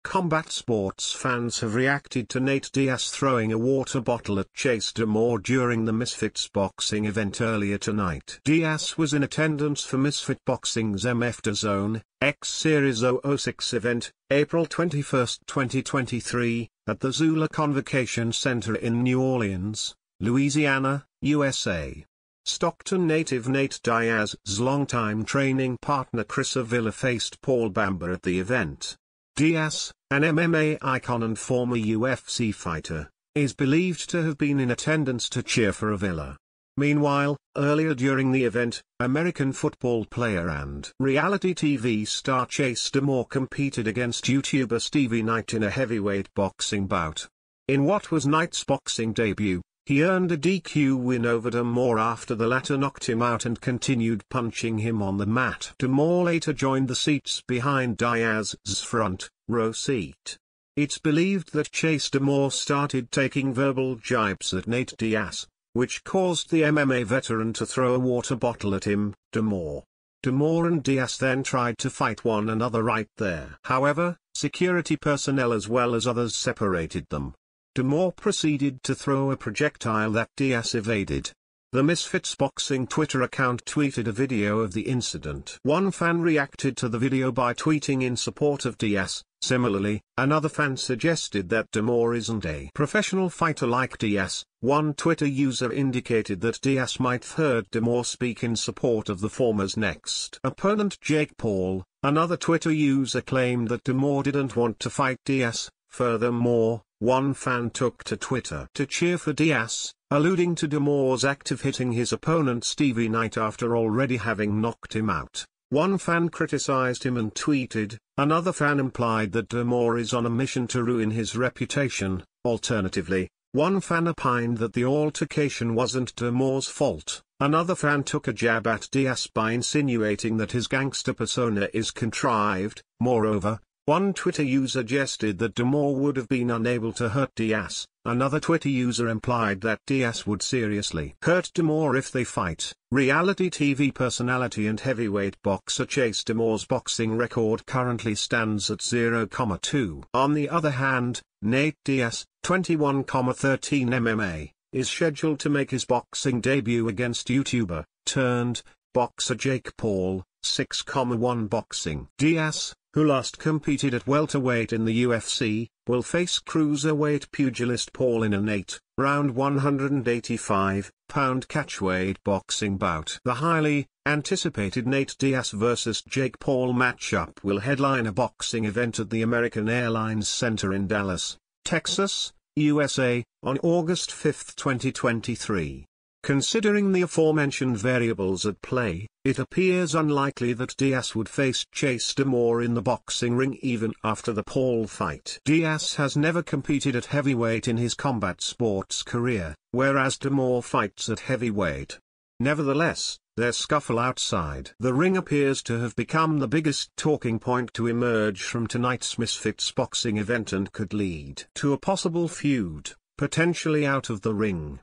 combat sports fans have reacted to Nate Diaz throwing a water bottle at Chase DeMoor during the Misfits Boxing event earlier tonight. Diaz was in attendance for Misfit Boxing's MF DAZN, X Series 006 event, April 21, 2023, at the XULA Convocation Centre in New Orleans, Louisiana, USA. Stockton native Nate Diaz's longtime training partner Chris Avila faced Paul Bamba at the event. Diaz, an MMA icon and former UFC fighter, is believed to have been in attendance to cheer for Avila. Meanwhile, earlier during the event, American football player and reality TV star Chase DeMoor competed against YouTuber Stevie Knight in a heavyweight boxing bout. In what was Knight's boxing debut, he earned a DQ win over DeMoor after the latter knocked him out and continued punching him on the mat. DeMoor later joined the seats behind Diaz's front row seat. It's believed that Chase DeMoor started taking verbal jibes at Nate Diaz, which caused the MMA veteran to throw a water bottle at him. DeMoor and Diaz then tried to fight one another right there. However, security personnel as well as others separated them. DeMoor proceeded to throw a projectile that Diaz evaded. The Misfits Boxing Twitter account tweeted a video of the incident. One fan reacted to the video by tweeting in support of Diaz. Similarly, another fan suggested that DeMoor isn't a professional fighter like Diaz. One Twitter user indicated that Diaz might have heard DeMoor speak in support of the former's next opponent Jake Paul. Another Twitter user claimed that DeMoor didn't want to fight Diaz. Furthermore, one fan took to Twitter to cheer for Diaz, alluding to DeMoor's act of hitting his opponent Stevie Knight after already having knocked him out. One fan criticized him and tweeted, another fan implied that DeMoor is on a mission to ruin his reputation. Alternatively, one fan opined that the altercation wasn't DeMoor's fault. Another fan took a jab at Diaz by insinuating that his gangster persona is contrived. Moreover, one Twitter user jested that DeMoor would have been unable to hurt Diaz. Another Twitter user implied that Diaz would seriously hurt DeMoor if they fight. Reality TV personality and heavyweight boxer Chase DeMoor's boxing record currently stands at 0,2. On the other hand, Nate Diaz, 21,13 MMA, is scheduled to make his boxing debut against YouTuber turned boxer Jake Paul, 6,1 boxing. Diaz, who last competed at welterweight in the UFC, will face cruiserweight pugilist Paul in an 8-round 185-pound catchweight boxing bout. The highly anticipated Nate Diaz vs Jake Paul matchup will headline a boxing event at the American Airlines Center in Dallas, Texas, USA, on August 5, 2023. Considering the aforementioned variables at play, it appears unlikely that Diaz would face Chase DeMoor in the boxing ring even after the Paul fight. Diaz has never competed at heavyweight in his combat sports career, whereas DeMoor fights at heavyweight. Nevertheless, their scuffle outside the ring appears to have become the biggest talking point to emerge from tonight's Misfits boxing event and could lead to a possible feud, potentially out of the ring.